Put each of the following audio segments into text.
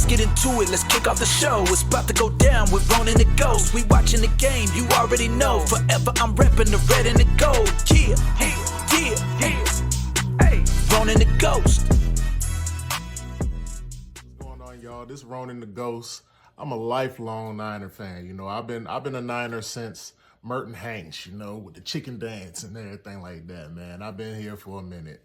get into it, let's kick off the show. It's about to go down with Ronin the Ghost. We watching the game, you already know. Forever I'm repping the red and the gold. Yeah, hey, Ronin the Ghost. What's going on, y'all? This is Ronin the Ghost. I'm a lifelong Niner fan. You know, I've been a Niner since Merton Hanks, you know, with the chicken dance and everything like that, man. I've been here for a minute.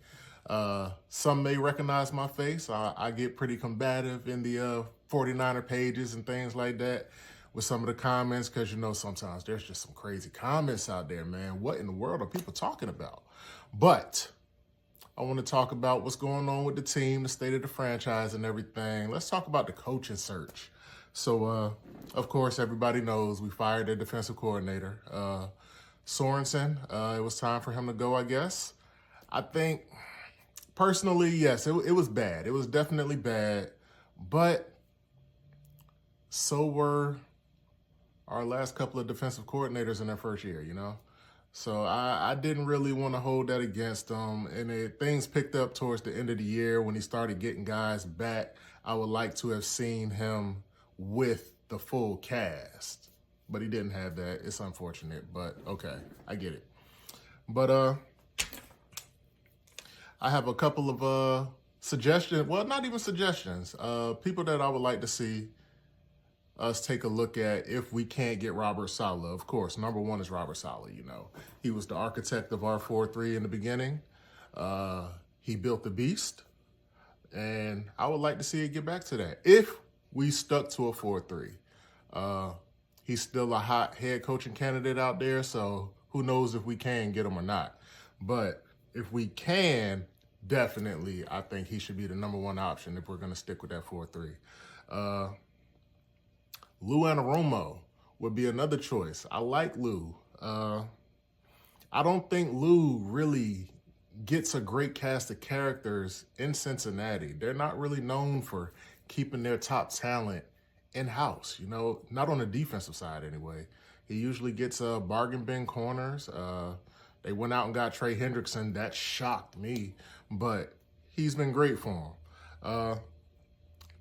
Some may recognize my face. I get pretty combative in the 49er pages and things like that with some of the comments because, you know, sometimes there's just some crazy comments out there, man. What in the world are people talking about? But I want to talk about what's going on with the team, the state of the franchise and everything. Let's talk about the coaching search. So, of course, everybody knows we fired the defensive coordinator, Sorensen. It was time for him to go, I guess. I think, personally, yes, it was bad. It was definitely bad. But so were our last couple of defensive coordinators in their first year, you know? So I didn't really want to hold that against him. And things picked up towards the end of the year when he started getting guys back. I would like to have seen him with the full cast, but he didn't have that. It's unfortunate, but okay, I get it. But I have a couple of suggestions. Well, not even suggestions. People that I would like to see us take a look at if we can't get Robert Saleh. Of course, number one is Robert Saleh. You know, he was the architect of our 4-3 in the beginning. He built the beast, and I would like to see it get back to that. If we stuck to a 4-3, he's still a hot head coaching candidate out there. So who knows if we can get him or not? But if we can, definitely, I think he should be the number one option if we're going to stick with that 4-3. Lou Anarumo would be another choice. I like Lou. I don't think Lou really gets a great cast of characters in Cincinnati. They're not really known for keeping their top talent in-house, you know, not on the defensive side anyway. He usually gets bargain bin corners. They went out and got Trey Hendrickson. That shocked me, but he's been great for him.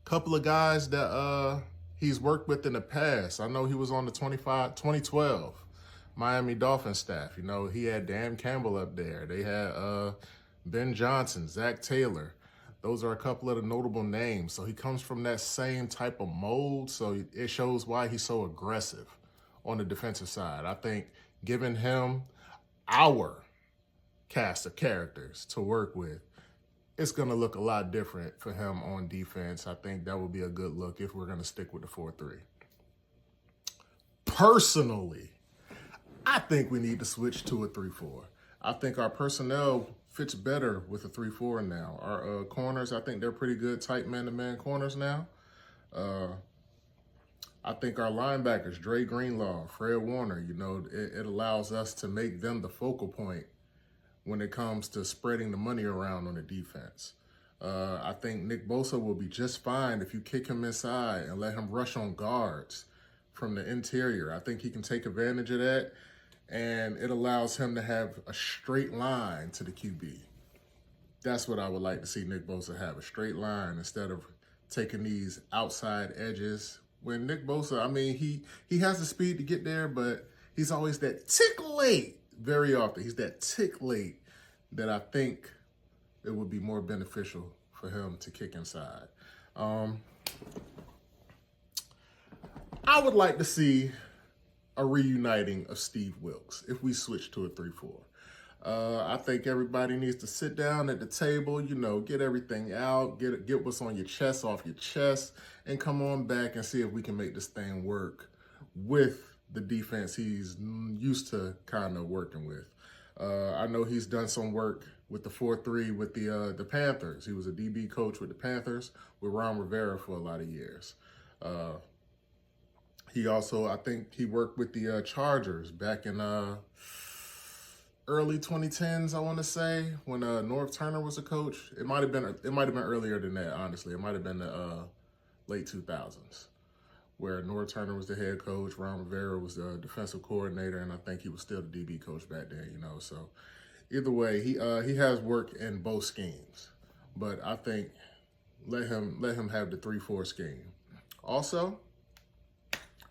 Couple of guys that he's worked with in the past. I know he was on the 2012 Miami Dolphins staff. You know, he had Dan Campbell up there. They had Ben Johnson, Zach Taylor. Those are a couple of the notable names. So he comes from that same type of mold. So it shows why he's so aggressive on the defensive side. I think giving him our cast of characters to work with, it's going to look a lot different for him on defense. I think that would be a good look if we're going to stick with the 4-3. Personally, I think we need to switch to a 3-4. I think our personnel fits better with a 3-4 now. Our corners, I think they're pretty good tight man-to-man corners now. I think our linebackers, Dre Greenlaw, Fred Warner, you know, it allows us to make them the focal point when it comes to spreading the money around on the defense. I think Nick Bosa will be just fine if you kick him inside and let him rush on guards from the interior. I think he can take advantage of that, and it allows him to have a straight line to the QB. That's what I would like to see Nick Bosa have, a straight line instead of taking these outside edges. When Nick Bosa, I mean, he has the speed to get there, but he's always that tick late. Very often, he's that tick late that I think it would be more beneficial for him to kick inside. I would like to see a reuniting of Steve Wilks if we switch to a 3-4. I think everybody needs to sit down at the table, you know, get everything out, get what's on your chest off your chest, and come on back and see if we can make this thing work with the defense he's used to kind of working with. I know he's done some work with the 4-3 with the Panthers. He was a DB coach with the Panthers with Ron Rivera for a lot of years. He also, I think he worked with the Chargers back in early 2010s, I want to say, when Norv Turner was a coach. It might have been earlier than that, honestly. It might have been the late 2000s, where Norv Turner was the head coach, Ron Rivera was the defensive coordinator, and I think he was still the DB coach back then, you know. So either way, he has worked in both schemes. But I think Let him have the 3-4 scheme. Also,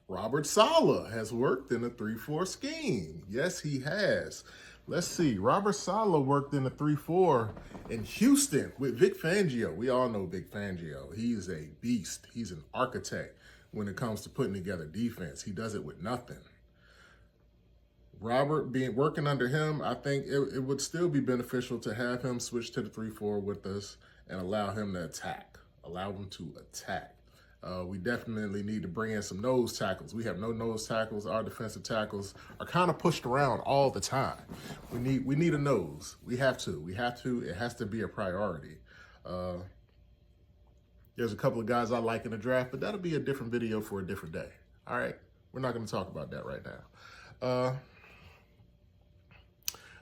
Robert Saleh has worked in a 3-4 scheme. Yes, he has. Let's see. Robert Saleh worked in a 3-4 in Houston with Vic Fangio. We all know Vic Fangio. He's a beast. He's an architect when it comes to putting together defense. He does it with nothing. Robert working under him, I think it would still be beneficial to have him switch to the 3-4 with us and allow him to attack. Allow him to attack. We definitely need to bring in some nose tackles. We have no nose tackles. Our defensive tackles are kind of pushed around all the time. We need a nose. We have to. It has to be a priority. There's a couple of guys I like in the draft, but that'll be a different video for a different day. All right? We're not going to talk about that right now.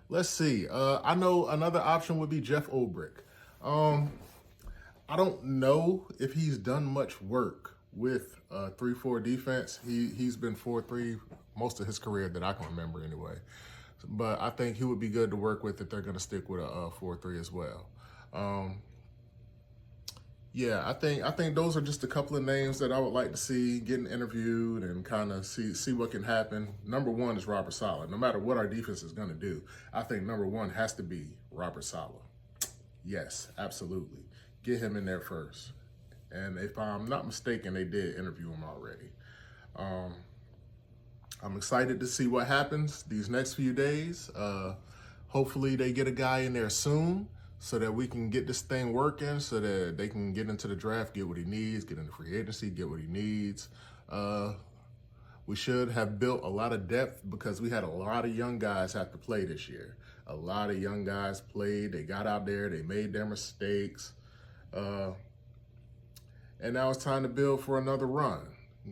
Let's see. I know another option would be Jeff Ulbrich. I don't know if he's done much work with 3-4 defense. He's been 4-3 most of his career that I can remember anyway. But I think he would be good to work with if they're going to stick with a 4-3 as well. Yeah, I think those are just a couple of names that I would like to see getting interviewed and kind of see what can happen. Number one is Robert Saleh. No matter what our defense is going to do, I think number one has to be Robert Saleh. Yes, absolutely. Get him in there first. And if I'm not mistaken, they did interview him already. I'm excited to see what happens these next few days. Hopefully they get a guy in there soon so that we can get this thing working, so that they can get into the draft, get what he needs, get into free agency, get what he needs. We should have built a lot of depth because we had a lot of young guys have to play this year. A lot of young guys played. They got out there. They made their mistakes. And now it's time to build for another run.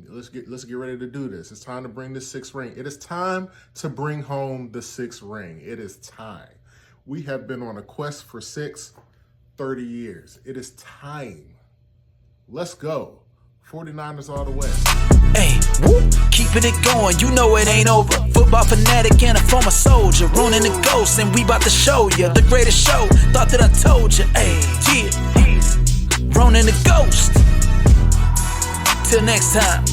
Let's get ready to do this. It's time to bring the 6th ring. It is time to bring home the 6th ring. It is time. We have been on a quest for 30 years. It is time. Let's go. 49ers all the way. Hey, whoop, keeping it going, you know it ain't over. Football fanatic and a former soldier, Ronin the Ghost, and we about to show you the greatest show. Thought that I told you, hey, yeah, Ronin the Ghost. Till next time.